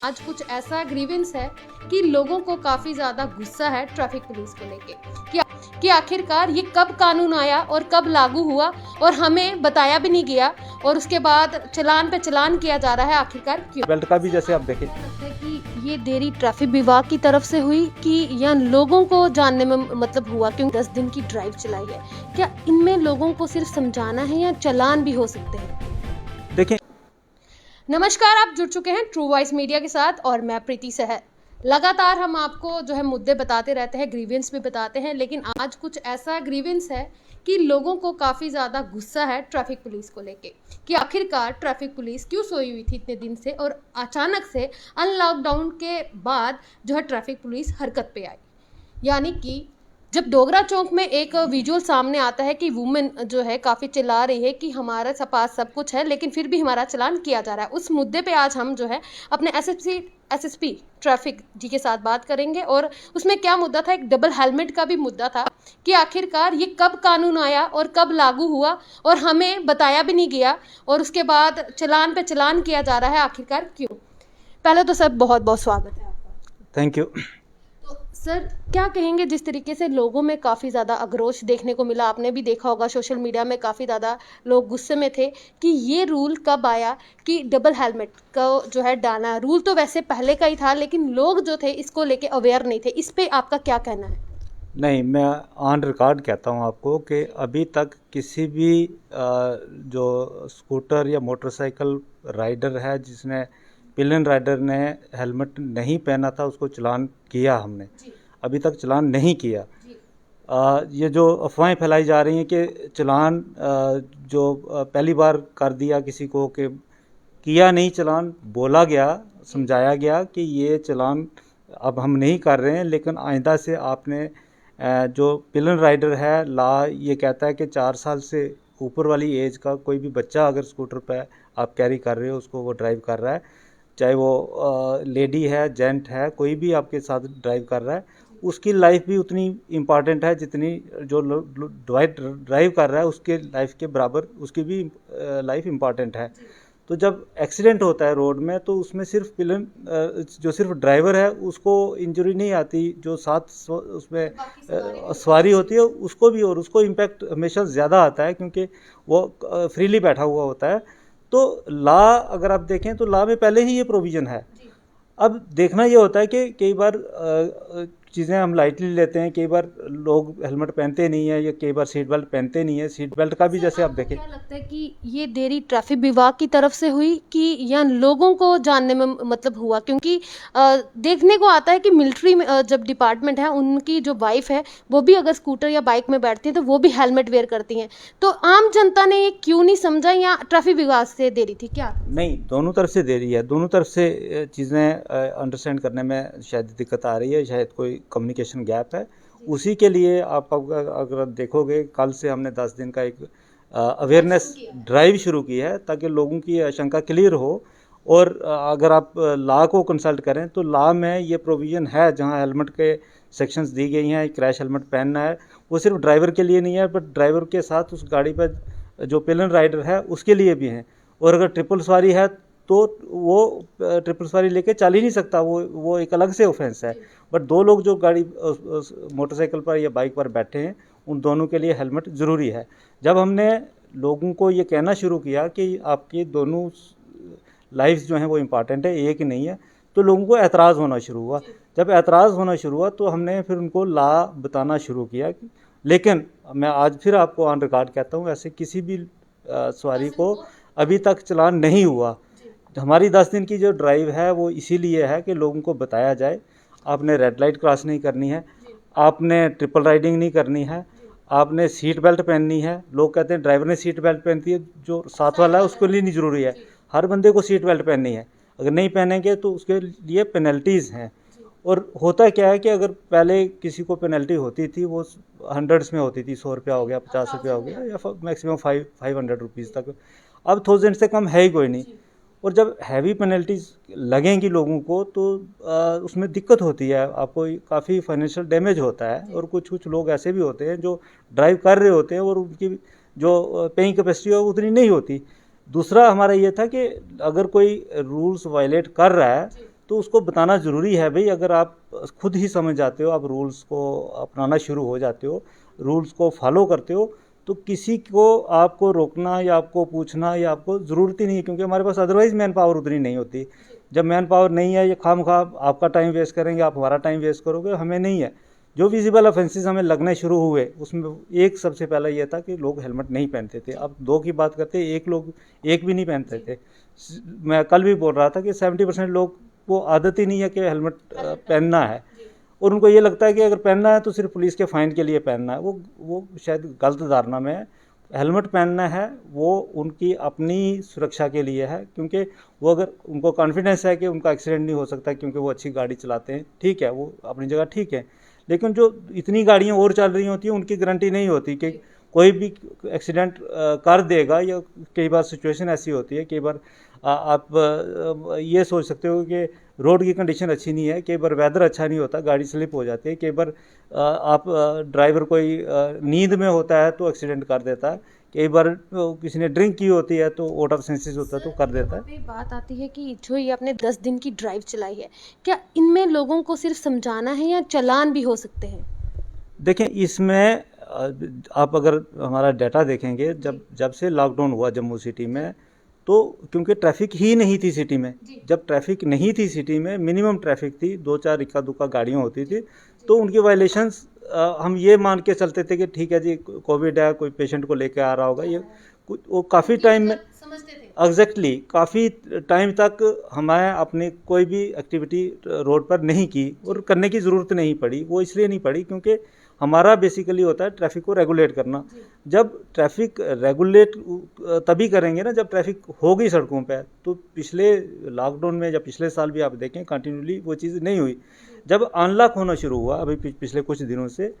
आज कुछ ऐसा ग्रीवेंस है कि लोगों को काफी ज्यादा गुस्सा है ट्रैफिक पुलिस को लेके कि आखिरकार ये कब कानून आया और कब लागू हुआ और हमें बताया भी नहीं गया और उसके बाद चलान पे चलान किया जा रहा है। आखिरकार क्यों? बेल्ट का भी जैसे आप देखें लगता है कि ये देरी ट्रैफिक विभाग की तरफ से हुई कि या लोगों को जानने में मतलब हुआ, क्योंकि 10 दिन की ड्राइव चलाई है। क्या इनमें लोगों को सिर्फ समझाना है या चलान भी हो सकते हैं? देखें। नमस्कार, आप जुड़ चुके हैं ट्रू वॉइस मीडिया के साथ और मैं प्रीति सहर। लगातार हम आपको जो है मुद्दे बताते रहते हैं, ग्रीवेंस भी बताते हैं, लेकिन आज कुछ ऐसा ग्रीवेंस है कि लोगों को काफ़ी ज़्यादा गुस्सा है ट्रैफिक पुलिस को लेके कि आखिरकार ट्रैफिक पुलिस क्यों सोई हुई थी इतने दिन से और अचानक से अनलॉकडाउन के बाद जो है ट्रैफिक पुलिस हरकत पे आई। यानी कि जब डोगरा चौक में एक विजुअल सामने आता है कि वुमेन जो है काफ़ी चिल्ला रही है कि हमारे पास सब कुछ है लेकिन फिर भी हमारा चालान किया जा रहा है, उस मुद्दे पे आज हम जो है अपने एसएसपी ट्रैफिक जी के साथ बात करेंगे। और उसमें क्या मुद्दा था, एक डबल हेलमेट का भी मुद्दा था कि आखिरकार ये कब कानून आया और कब लागू हुआ और हमें बताया भी नहीं गया और उसके बाद चलान पे चलान किया जा रहा है। आखिरकार क्यों? पहले तो सर बहुत बहुत स्वागत है आपका। Thank you. सर क्या कहेंगे, जिस तरीके से लोगों में काफ़ी ज़्यादा आक्रोश देखने को मिला, आपने भी देखा होगा सोशल मीडिया में काफ़ी ज़्यादा लोग गुस्से में थे कि ये रूल कब आया कि डबल हेलमेट का जो है डालना। रूल तो वैसे पहले का ही था लेकिन लोग जो थे इसको लेके अवेयर नहीं थे। इस पे आपका क्या कहना है? नहीं, मैं ऑन रिकॉर्ड कहता हूँ आपको कि अभी तक किसी भी जो स्कूटर या मोटरसाइकिल राइडर है जिसने पिलियन राइडर ने हेलमेट नहीं पहना था उसको चालान किया हमने, अभी तक चालान नहीं किया। ये जो अफवाहें फैलाई जा रही हैं कि चालान जो पहली बार कर दिया किसी को, कि किया नहीं चालान, बोला गया, समझाया गया कि ये चालान अब हम नहीं कर रहे हैं, लेकिन आइंदा से आपने जो पिलियन राइडर है, लॉ ये कहता है कि 4 साल से ऊपर वाली एज का कोई भी बच्चा अगर स्कूटर पे आप कैरी कर रहे हो, उसको वो ड्राइव कर रहा है, चाहे वो लेडी है, जेंट है, कोई भी आपके साथ ड्राइव कर रहा है, उसकी लाइफ भी उतनी इम्पॉर्टेंट है जितनी जो ड्राइव कर रहा है उसके लाइफ के बराबर उसकी भी लाइफ इम्पॉर्टेंट है। तो जब एक्सीडेंट होता है रोड में तो उसमें सिर्फ पिलियन जो सिर्फ ड्राइवर है उसको इंजरी नहीं आती, जो साथ उसमें सवारी होती है उसको भी, और उसको इम्पैक्ट हमेशा ज़्यादा आता है क्योंकि वो फ्रीली बैठा हुआ होता है। तो लॉ अगर आप देखें तो लॉ में पहले ही ये प्रोविज़न है। अब देखना ये होता है कि कई बार चीज़ें हम लाइटली लेते हैं, कई बार लोग हेलमेट पहनते नहीं है या कई बार सीट बेल्ट पहनते नहीं है। सीट बेल्ट का भी जैसे आप देखें। क्या लगता है कि ये देरी ट्रैफिक विभाग की तरफ से हुई कि या लोगों को जानने में मतलब हुआ? क्योंकि देखने को आता है कि मिलिट्री में जब डिपार्टमेंट है उनकी जो वाइफ है वो भी अगर स्कूटर या बाइक में बैठती है तो वो भी हेलमेट वेयर करती हैं। तो आम जनता ने ये क्यों नहीं समझा या ट्रैफिक विभाग से देरी थी क्या? नहीं, दोनों तरफ से देरी है, दोनों तरफ से चीज़ें अंडरस्टैंड करने में शायद दिक्कत आ रही है, शायद कोई कम्युनिकेशन गैप है। उसी के लिए आप अगर देखोगे, कल से हमने 10 दिन का एक अवेयरनेस ड्राइव शुरू की है ताकि लोगों की आशंका क्लियर हो। और अगर आप लॉ को कंसल्ट करें तो लॉ में ये प्रोविज़न है जहां हेलमेट के सेक्शंस दी गई हैं। क्रैश हेलमेट पहनना है, वो सिर्फ ड्राइवर के लिए नहीं है बट ड्राइवर के साथ उस गाड़ी पर जो पिलियन राइडर है उसके लिए भी हैं। और अगर ट्रिपल सवारी है तो वो ट्रिपल सवारी लेके चल ही नहीं सकता, वो एक अलग से ऑफेंस है। बट दो लोग जो गाड़ी मोटरसाइकिल पर या बाइक पर बैठे हैं उन दोनों के लिए हेलमेट ज़रूरी है। जब हमने लोगों को ये कहना शुरू किया कि आपकी दोनों लाइफ्स जो हैं वो इम्पॉर्टेंट है, एक ही नहीं है, तो लोगों को एतराज़ होना शुरू हुआ। जब एतराज़ होना शुरू हुआ तो हमने फिर उनको लॉ बताना शुरू किया। लेकिन मैं आज फिर आपको ऑन रिकॉर्ड कहता हूँ, ऐसे किसी भी सवारी को अभी तक चालान नहीं हुआ। हमारी 10 दिन की जो ड्राइव है वो इसीलिए है कि लोगों को बताया जाए आपने रेड लाइट क्रॉस नहीं करनी है, आपने ट्रिपल राइडिंग नहीं करनी है, आपने सीट बेल्ट पहननी है। लोग कहते हैं ड्राइवर ने सीट बेल्ट पहनती है, जो साथ वाला है उसके लिए नहीं ज़रूरी है, हर बंदे को सीट बेल्ट पहननी है। अगर नहीं पहनेंगे तो उसके लिए पेनल्टीज़ हैं। और होता क्या है कि अगर पहले किसी को पेनल्टी होती थी वो हंड्रेड्स में होती थी, 100 रुपया हो गया, 50 रुपया हो गया या मैक्सिमम 500 रुपीज़ तक। अब 1000 से कम है ही कोई नहीं। और जब हैवी पेनल्टीज लगेंगी लोगों को तो उसमें दिक्कत होती है, आपको काफ़ी फाइनेंशियल डैमेज होता है। और कुछ लोग ऐसे भी होते हैं जो ड्राइव कर रहे होते हैं और उनकी जो पेइंग कैपेसिटी है वो उतनी नहीं होती। दूसरा हमारा ये था कि अगर कोई रूल्स वायलेट कर रहा है तो उसको बताना ज़रूरी है भाई। अगर आप खुद ही समझ जाते हो, आप रूल्स को अपनाना शुरू हो जाते हो, रूल्स को फॉलो करते हो, तो किसी को आपको रोकना या आपको पूछना या आपको ज़रूरत ही नहीं है, क्योंकि हमारे पास अदरवाइज़ मैन पावर उतनी नहीं होती। जब मैन पावर नहीं है, ये खामखा आपका टाइम वेस्ट करेंगे, आप हमारा टाइम वेस्ट करोगे, हमें नहीं है। जो विजिबल ऑफेंसेस हमें लगने शुरू हुए उसमें एक सबसे पहला ये था कि लोग हेलमेट नहीं पहनते थे। अब 2 की बात करते हैं, एक लोग एक भी नहीं पहनते थे। मैं कल भी बोल रहा था कि 70% लोग को आदत ही नहीं है कि हेलमेट पहनना है, और उनको ये लगता है कि अगर पहनना है तो सिर्फ पुलिस के फाइन के लिए पहनना है। वो शायद गलत धारणा में है। हेलमेट पहनना है वो उनकी अपनी सुरक्षा के लिए है, क्योंकि वो अगर उनको कॉन्फिडेंस है कि उनका एक्सीडेंट नहीं हो सकता क्योंकि वो अच्छी गाड़ी चलाते हैं, ठीक है, वो अपनी जगह ठीक है। लेकिन जो इतनी गाड़ियाँ और चल रही होती हैं उनकी गारंटी नहीं होती कि कोई भी एक्सीडेंट कर देगा। या कई बार सिचुएशन ऐसी होती है, कई बार आप ये सोच सकते हो कि रोड की कंडीशन अच्छी नहीं है, कई बार वेदर अच्छा नहीं होता, गाड़ी स्लिप हो जाती है, कई बार आप ड्राइवर कोई नींद में होता है तो एक्सीडेंट कर देता है, कई बार किसी ने ड्रिंक की होती है तो आउट ऑफ सेंसेस होता है तो कर देता है। पे बात आती है कि जो ये आपने 10 दिन की ड्राइव चलाई है, क्या इनमें लोगों को सिर्फ समझाना है या चालान भी हो सकते हैं? देखें, इसमें आप अगर हमारा डाटा देखेंगे, जब से लॉकडाउन हुआ जम्मू सिटी में, तो क्योंकि ट्रैफिक ही नहीं थी सिटी में, जब ट्रैफिक नहीं थी सिटी में, मिनिमम ट्रैफिक थी, 2-4 इक्का दुक्का गाड़ियाँ होती थी, तो उनकी वायलेशंस हम ये मान के चलते थे कि ठीक है जी, कोविड है, कोई पेशेंट को लेके आ रहा होगा, ये वो काफ़ी टाइम में समझते थे। एग्जैक्टली काफ़ी टाइम तक हमें अपनी कोई भी एक्टिविटी रोड पर नहीं की, और करने की ज़रूरत नहीं पड़ी। वो इसलिए नहीं पड़ी क्योंकि हमारा बेसिकली होता है ट्रैफिक को रेगुलेट करना। जब ट्रैफिक रेगुलेट तभी करेंगे ना जब ट्रैफिक होगी सड़कों पे। तो पिछले लॉकडाउन में या पिछले साल भी आप देखें, कंटिन्यूली वो चीज़ नहीं हुई। जब अनलॉक होना शुरू हुआ अभी पिछले कुछ दिनों से,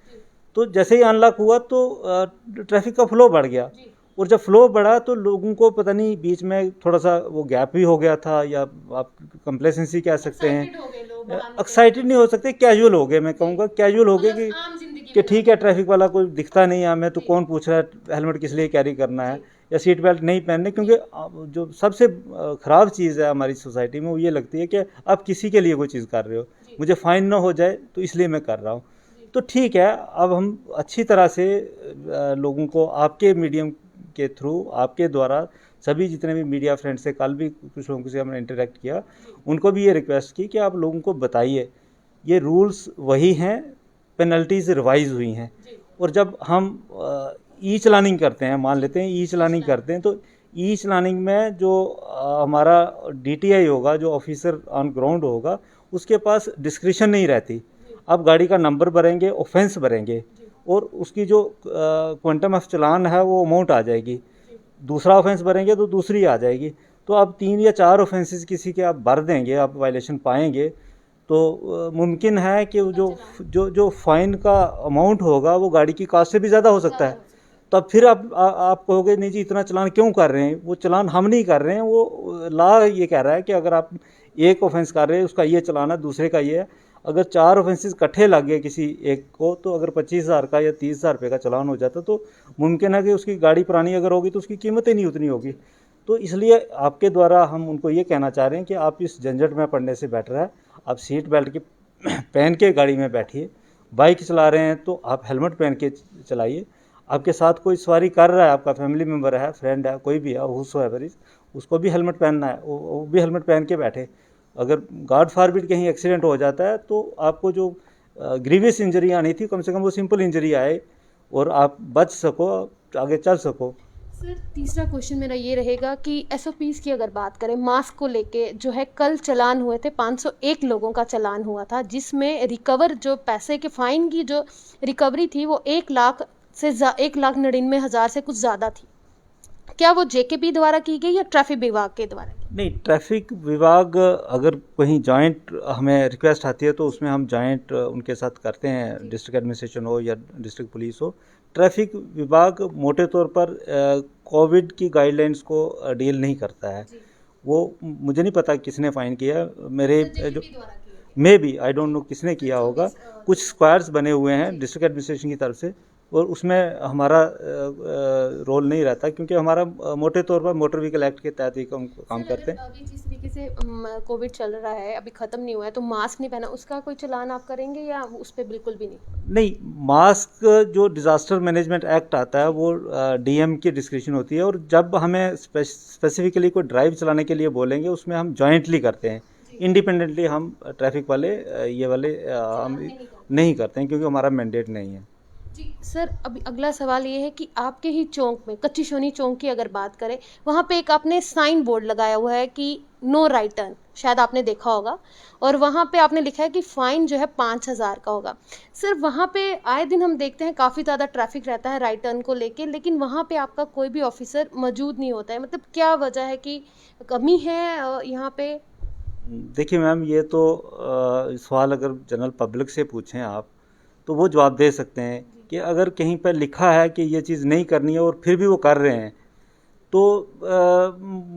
तो जैसे ही अनलॉक हुआ तो ट्रैफिक का फ्लो बढ़ गया, और जब फ्लो बढ़ा तो लोगों को पता नहीं बीच में थोड़ा सा वो गैप भी हो गया था, या आप कंप्लेसेंसी कह सकते हैं, एक्साइटेड नहीं हो सकते, कैजुअल हो गए। मैं कहूँगा कैजुअल हो गए कि ठीक है, ट्रैफिक वाला कोई दिखता नहीं है हमें, तो कौन पूछ रहा है हेलमेट किस लिए कैरी करना है या सीट बेल्ट नहीं पहनने। क्योंकि जो सबसे ख़राब चीज़ है हमारी सोसाइटी में वो ये लगती है कि आप किसी के लिए कोई चीज़ कर रहे हो, मुझे फ़ाइन ना हो जाए तो इसलिए मैं कर रहा हूँ। तो ठीक है, अब हम अच्छी तरह से लोगों को आपके मीडियम के थ्रू, आपके द्वारा, सभी जितने भी मीडिया फ्रेंड्स से, कल भी कुछ लोगों से हमने इंटरेक्ट किया, उनको भी ये रिक्वेस्ट की कि आप लोगों को बताइए ये रूल्स वही हैं, पेनल्टीज रिवाइज हुई हैं। और जब हम ई चलानिंग करते हैं, मान लेते हैं ई चलानिंग करते हैं, तो ई चलानिंग में जो हमारा DTI होगा, जो ऑफिसर ऑन ग्राउंड होगा, उसके पास डिस्क्रिशन नहीं रहती। आप गाड़ी का नंबर भरेंगे, ऑफेंस भरेंगे, और उसकी जो क्वांटम ऑफ चलान है वो अमाउंट आ जाएगी। दूसरा ऑफेंस भरेंगे तो दूसरी आ जाएगी। तो आप 3 या 4 ऑफेंसेस किसी के आप भर देंगे, आप वायलेशन पाएंगे, तो मुमकिन है कि जो फाइन का अमाउंट होगा वो गाड़ी की कास्ट से भी ज़्यादा हो सकता है। तब फिर आप कहोगे नहीं जी इतना चलान क्यों कर रहे हैं। वो चलान हम नहीं कर रहे हैं, वो लॉ ये कह रहा है कि अगर आप एक ऑफेंस कर रहे हैं उसका ये चलान है, दूसरे का ये है। अगर 4 ऑफेंसेस इकट्ठे लग गए किसी एक को, तो अगर 25,000 का या 30,000 रुपये का चलान हो जाता, तो मुमकिन है कि उसकी गाड़ी पुरानी अगर होगी तो उसकी कीमत ही नहीं उतनी होगी। तो इसलिए आपके द्वारा हम उनको ये कहना चाह रहे हैं कि आप इस झंझट में पड़ने से बेटर है आप सीट बेल्ट की पहन के गाड़ी में बैठिए। बाइक चला रहे हैं तो आप हेलमेट पहन के चलाइए। आपके साथ कोई सवारी कर रहा है, आपका फैमिली मेम्बर है, फ्रेंड है, कोई भी है, हुसोएवर इज, उसको भी हेलमेट पहनना है, वो भी हेलमेट पहन के बैठे। अगर गॉड फॉरबिड कहीं एक्सीडेंट हो जाता है तो आपको जो ग्रीवियस इंजरी आनी थी, कम से कम वो सिंपल इंजरी आए और आप बच सको, आगे चल सको। सर, तीसरा क्वेश्चन मेरा ये रहेगा कि SOPs की अगर बात करें, मास्क को लेके जो है, कल चालान हुए थे, 501 लोगों का चालान हुआ था, जिसमें रिकवर जो पैसे के फाइन की जो रिकवरी थी वो 1,99,000 से कुछ ज़्यादा थी। क्या वो JKP द्वारा की गई या ट्रैफिक विभाग के द्वारा? नहीं, ट्रैफिक विभाग अगर कहीं जॉइंट हमें रिक्वेस्ट आती है तो उसमें हम जॉइंट उनके साथ करते हैं, डिस्ट्रिक्ट एडमिनिस्ट्रेशन हो या डिस्ट्रिक्ट पुलिस हो। ट्रैफिक विभाग मोटे तौर पर कोविड की गाइडलाइंस को डील नहीं करता है। वो मुझे नहीं पता किसने फाइन किया, मेरे जो maybe I don't know किसने किया होगा। कुछ स्क्वायर्स बने हुए हैं डिस्ट्रिक्ट एडमिनिस्ट्रेशन की तरफ से, और उसमें हमारा रोल नहीं रहता, क्योंकि हमारा मोटे तौर पर मोटर व्हीकल एक्ट के तहत ही हम काम सर, करते अगर हैं। अभी जिस तरीके से कोविड चल रहा है, अभी खत्म नहीं हुआ है, तो मास्क नहीं पहना, उसका कोई चालान आप करेंगे या उस पे बिल्कुल भी नहीं? नहीं, मास्क जो डिज़ास्टर मैनेजमेंट एक्ट आता है वो डीएम की डिस्क्रिप्शन होती है, और जब हमें स्पेसिफिकली कोई ड्राइव चलाने के लिए बोलेंगे उसमें हम जॉइंटली करते हैं, जी। इंडिपेंडेंटली हम ट्रैफिक वाले ये वाले हम चालान नहीं करते। नहीं करते हैं, क्योंकि हमारा मैंडेट नहीं है। जी सर, अभी अगला सवाल ये है कि आपके ही चौक में, कच्ची सोनी चौक की अगर बात करें, वहाँ पे एक आपने साइन बोर्ड लगाया हुआ है कि नो राइट टर्न, शायद आपने देखा होगा, और वहाँ पे आपने लिखा है कि फाइन जो है 5,000 का होगा। सर, वहाँ पे आए दिन हम देखते हैं काफ़ी ज़्यादा ट्रैफिक रहता है राइट टर्न को लेके, लेकिन वहाँ पे आपका कोई भी ऑफिसर मौजूद नहीं होता है, मतलब क्या वजह है कि कमी है यहाँ पे? देखिए मैम, ये तो सवाल अगर जनरल पब्लिक से पूछें आप, तो वो जवाब दे सकते हैं कि अगर कहीं पर लिखा है कि ये चीज़ नहीं करनी है और फिर भी वो कर रहे हैं, तो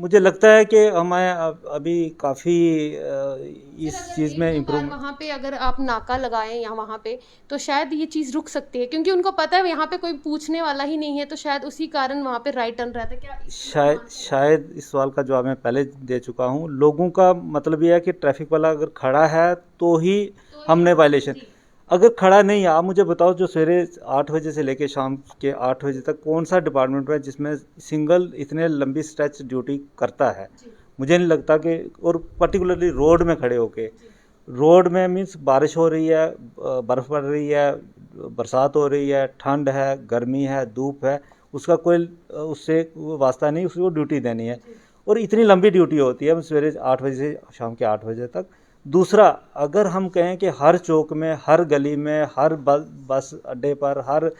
मुझे लगता है कि हमें अभी काफ़ी सर, इस अगर चीज़ एक में दो बार इम्प्रूव। वहाँ पे अगर आप नाका लगाएं या वहाँ पे, तो शायद ये चीज़ रुक सकती है, क्योंकि उनको पता है यहाँ पे कोई पूछने वाला ही नहीं है, तो शायद उसी कारण वहाँ पे राइट टर्न रहता है। क्या इस चीज़ को शायद मानते हैं? शायद इस सवाल का जवाब मैं पहले दे चुका हूँ। लोगों का मतलब ये है कि ट्रैफिक वाला अगर खड़ा है तो ही तो हमने ये वायलेशन। जी, अगर खड़ा नहीं है, आप मुझे बताओ, जो सवेरे 8 बजे से लेके शाम के 8 बजे तक कौन सा डिपार्टमेंट है जिसमें सिंगल इतने लंबी स्ट्रेच ड्यूटी करता है? जी, मुझे नहीं लगता कि, और पर्टिकुलरली रोड में खड़े होके, जी, रोड में मीन्स बारिश हो रही है, बर्फ़ पड़ रही है, बरसात हो रही है, ठंड है, गर्मी है, धूप है, उसका कोई उससे वास्ता नहीं, उसको ड्यूटी देनी है। जी, और इतनी लंबी ड्यूटी होती है सवेरे 8 बजे से शाम के 8 बजे तक। दूसरा, अगर हम कहें कि हर चौक में, हर गली में, हर बस अड्डे पर, हर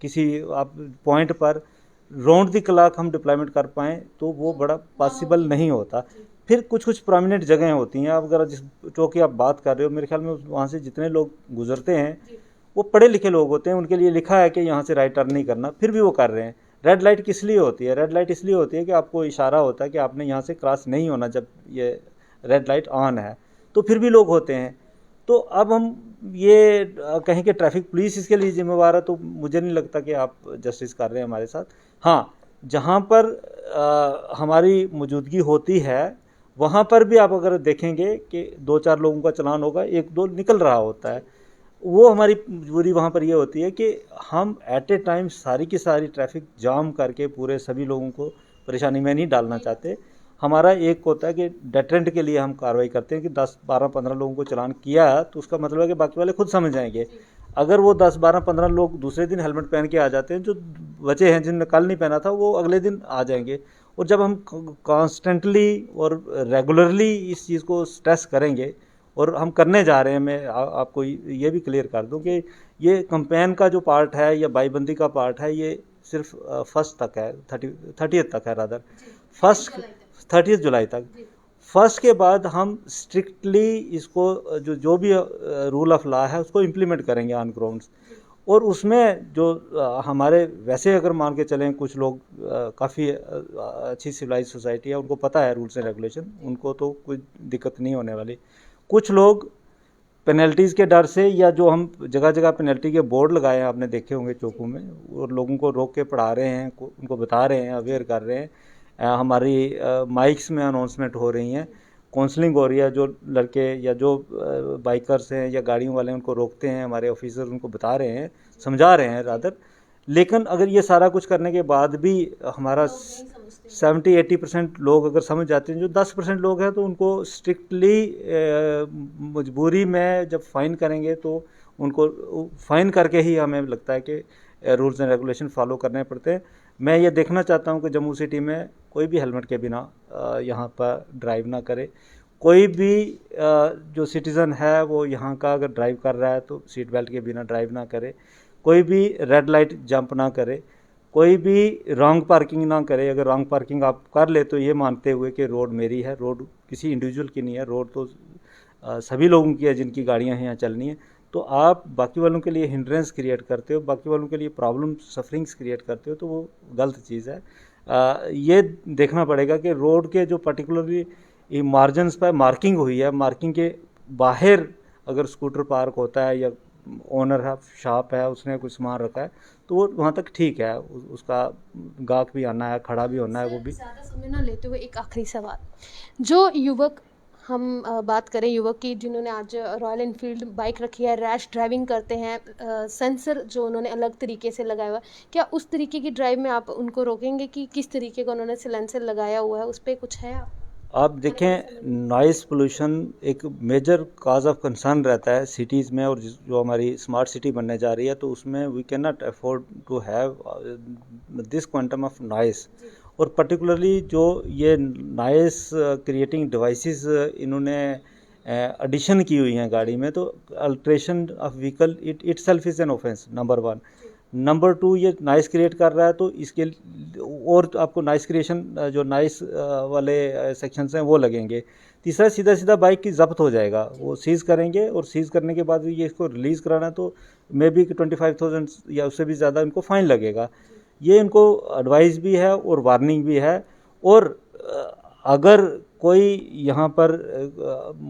किसी आप पॉइंट पर राउंड द क्लॉक हम डिप्लॉयमेंट कर पाएँ, तो वो तो बड़ा पॉसिबल नामुमकिन है। नहीं होता। जी, फिर कुछ कुछ प्रोमिनेंट जगहें होती हैं। आप अगर जिस चौक की आप बात कर रहे हो, मेरे ख्याल में वहाँ से जितने लोग गुजरते हैं जी, वो पढ़े लिखे लोग होते हैं, उनके लिए लिखा है कि यहाँ से राइट टर्न नहीं करना, फिर भी वो कर रहे हैं। रेड लाइट किस लिए होती है? रेड लाइट इसलिए होती है कि आपको इशारा होता है कि आपने यहाँ से क्रॉस नहीं होना जब ये रेड लाइट ऑन है, तो फिर भी लोग होते हैं। तो अब हम ये कहें कि ट्रैफिक पुलिस इसके लिए जिम्मेवार है, तो मुझे नहीं लगता कि आप जस्टिस कर रहे हैं हमारे साथ। हाँ, जहाँ पर हमारी मौजूदगी होती है, वहाँ पर भी आप अगर देखेंगे कि 2-4 लोगों का चालान होगा, 1-2 निकल रहा होता है। वो हमारी मजबूरी वहाँ पर ये होती है कि हम एट ए टाइम सारी की सारी ट्रैफिक जाम करके पूरे सभी लोगों को परेशानी में नहीं डालना नहीं कर चाहते। सकते। हमारा एक होता है कि डेटरेंट के लिए हम कार्रवाई करते हैं कि 10, 12, 15 लोगों को चालान किया, तो उसका मतलब है कि बाकी वाले खुद समझ जाएंगे। जी, अगर वो 10, 12, 15 लोग दूसरे दिन हेलमेट पहन के आ जाते हैं, जो बचे हैं जिनने कल नहीं पहना था, वो अगले दिन आ जाएंगे। और जब हम कॉन्स्टेंटली और रेगुलरली इस चीज़ को स्ट्रेस करेंगे, और हम करने जा रहे हैं, मैं आपको ये भी क्लियर कर दूं कि ये कैंपेन का जो पार्ट है या बाईबंदी का पार्ट है, ये सिर्फ फर्स्ट तक है, 30th तक है रादर, जी, 30 फर्स्ट जुलाई तक। 30 जुलाई तक। जी, फर्स्ट के बाद हम स्ट्रिक्टली इसको जो जो भी रूल ऑफ लॉ है उसको इम्प्लीमेंट करेंगे ऑन ग्राउंड्स। जी, और उसमें जो हमारे वैसे अगर मान के चलें, कुछ लोग काफ़ी अच्छी सिविलाइज सोसाइटी है, उनको पता है रूल्स एंड रेगुलेशन, उनको तो कोई दिक्कत नहीं होने वाली। कुछ लोग पेनल्टीज़ के डर से, या जो हम जगह जगह पेनल्टी के बोर्ड लगाए हैं, आपने देखे होंगे जी, चौकों में, और लोगों को रोक के पढ़ा रहे हैं, उनको बता रहे हैं, अवेयर कर रहे हैं। हमारी माइक्स में अनाउंसमेंट हो रही हैं, जी, काउंसलिंग हो रही है, जो लड़के या जो बाइकर्स हैं या गाड़ियों वाले उनको रोकते हैं, हमारे ऑफिसर उनको बता रहे हैं, समझा रहे हैं जी, रादर। लेकिन अगर ये सारा कुछ करने के बाद भी हमारा लोग नहीं समझते हैं। 70-80% लोग अगर समझ जाते हैं, जो 10% लोग हैं, तो उनको स्ट्रिक्टली मजबूरी में जब फ़ाइन करेंगे, तो उनको फ़ाइन करके ही हमें लगता है कि रूल्स एंड रेगुलेशन फॉलो करने पड़ते हैं। मैं ये देखना चाहता हूँ कि जम्मू सिटी में कोई भी हेलमेट के बिना यहाँ पर ड्राइव ना करे। कोई भी जो सिटीज़न है वो यहाँ का अगर ड्राइव कर रहा है तो सीट बेल्ट के बिना ड्राइव ना करे। कोई भी रेड लाइट जंप ना करे। कोई भी रॉन्ग पार्किंग ना करे। अगर रॉन्ग पार्किंग आप कर ले तो ये मानते हुए कि रोड मेरी है, रोड किसी इंडिविजुअल की नहीं है, रोड तो सभी लोगों की है जिनकी गाड़ियाँ यहाँ चलनी है। तो आप बाकी वालों के लिए हिंड्रेंस क्रिएट करते हो, बाकी वालों के लिए प्रॉब्लम सफरिंग्स क्रिएट करते हो, तो वो गलत चीज़ है। ये देखना पड़ेगा कि रोड के जो पर्टिकुलरली मार्जिनस पर मार्किंग हुई है, मार्किंग के बाहर अगर स्कूटर पार्क होता है या ओनर है, शॉप है, उसने कुछ सामान रखा है तो वो वहाँ तक ठीक है, उसका गाहक भी आना है, खड़ा भी होना है, वो भी। ज़्यादा समय ना लेते हुए एक आखिरी सवाल, जो युवक हम बात करें युवक की जिन्होंने आज रॉयल एनफील्ड बाइक रखी है, रैश ड्राइविंग करते हैं, सेंसर जो उन्होंने अलग तरीके से लगाया हुआ है, क्या उस तरीके की ड्राइव में आप उनको रोकेंगे कि किस तरीके का उन्होंने सिलेंसर लगाया हुआ है, उस पर कुछ है आप देखें, नॉइस पोल्यूशन एक मेजर काज ऑफ कंसर्न रहता है सिटीज़ में, और जो हमारी स्मार्ट सिटी बनने जा रही है तो उसमें we can not afford to have this quantum of noise. और पर्टिकुलरली जो ये नॉइस क्रिएटिंग डिवाइसेस इन्होंने एडिशन की हुई हैं गाड़ी में, तो alteration of vehicle itself is an offence, number 1। Number 2, ये नॉइस क्रिएट कर रहा है तो इसके और आपको नॉइस क्रिएशन जो नॉइस वाले सेक्शंस हैं वो लगेंगे। तीसरा, सीधा सीधा बाइक की जब्त हो जाएगा, वो सीज़ करेंगे और सीज़ करने के बाद ये इसको रिलीज़ कराना है तो मे बी 25,000 या उससे भी ज़्यादा इनको फ़ाइन लगेगा। ये इनको एडवाइस भी है और वार्निंग भी है। और अगर कोई यहाँ पर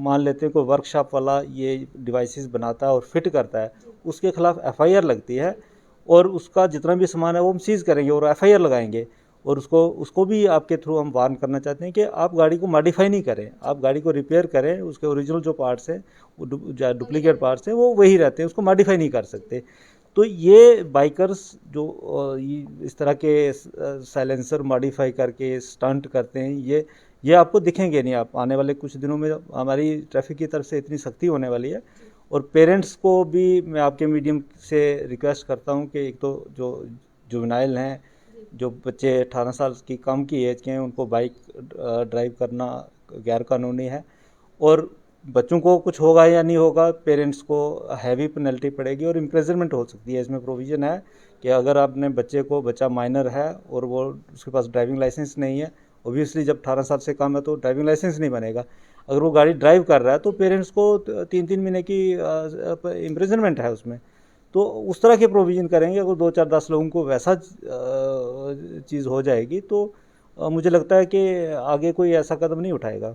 मान लेते हैं कोई वर्कशॉप वाला ये डिवाइसेस बनाता है और फिट करता है, उसके खिलाफ एफआईआर लगती है और उसका जितना भी सामान है वो हम सीज़ करेंगे और एफआईआर लगाएंगे। और उसको भी आपके थ्रू हम वार्न करना चाहते हैं कि आप गाड़ी को मॉडिफाई नहीं करें, आप गाड़ी को रिपेयर करें, उसके ओरिजिनल जो पार्ट्स हैं, वो डुप्लीकेट पार्ट्स हैं वो वही रहते हैं, उसको मॉडिफाई नहीं कर सकते। तो ये बाइकर्स जो इस तरह के साइलेंसर मॉडिफाई करके स्टंट करते हैं, ये आपको दिखेंगे नहीं। आप आने वाले कुछ दिनों में हमारी ट्रैफिक की तरफ से इतनी सख्ती होने वाली है। और पेरेंट्स को भी मैं आपके मीडियम से रिक्वेस्ट करता हूं कि एक तो जो जुवेनाइल हैं, जो बच्चे 18 साल की कम की एज के हैं, उनको बाइक ड्राइव करना गैर कानूनी है। और बच्चों को कुछ होगा या नहीं होगा, पेरेंट्स को हैवी पेनल्टी पड़ेगी और इम्प्रिजनमेंट हो सकती है। इसमें प्रोविज़न है कि अगर आपने बच्चा माइनर है और वो उसके पास ड्राइविंग लाइसेंस नहीं है, ओबियसली जब 18 साल से कम है तो ड्राइविंग लाइसेंस नहीं बनेगा। अगर वो गाड़ी ड्राइव कर रहा है तो पेरेंट्स को 3-3 महीने की इम्प्रिजनमेंट है उसमें। तो उस तरह के प्रोविज़न करेंगे। अगर 2-4-10 लोगों को वैसा चीज़ हो जाएगी तो मुझे लगता है कि आगे कोई ऐसा कदम नहीं उठाएगा।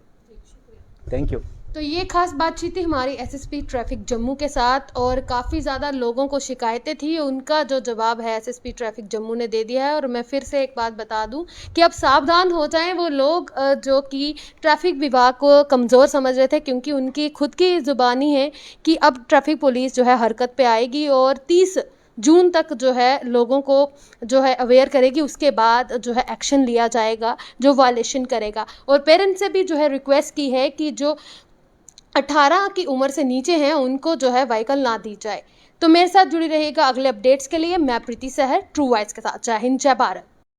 Thank you. तो ये खास बातचीत थी हमारी एसएसपी ट्रैफिक जम्मू के साथ, और काफ़ी ज़्यादा लोगों को शिकायतें थी, उनका जो जवाब है एसएसपी ट्रैफिक जम्मू ने दे दिया है। और मैं फिर से एक बात बता दूं कि अब सावधान हो जाएं वो लोग जो कि ट्रैफिक विभाग को कमज़ोर समझ रहे थे, क्योंकि उनकी खुद की ज़ुबानी है कि अब ट्रैफिक पुलिस जो है हरकत पे आएगी और 30 जून तक जो है लोगों को जो है अवेयर करेगी, उसके बाद जो है एक्शन लिया जाएगा जो वायलेशन करेगा। और पेरेंट्स से भी जो है रिक्वेस्ट की है कि जो 18 की उम्र से नीचे हैं उनको जो है व्हीकल ना दी जाए। तो मेरे साथ जुड़ी रहिएगा अगले अपडेट्स के लिए। मैं प्रीति सहर, ट्रू वॉइस के साथ। जय हिंद, जय भारत।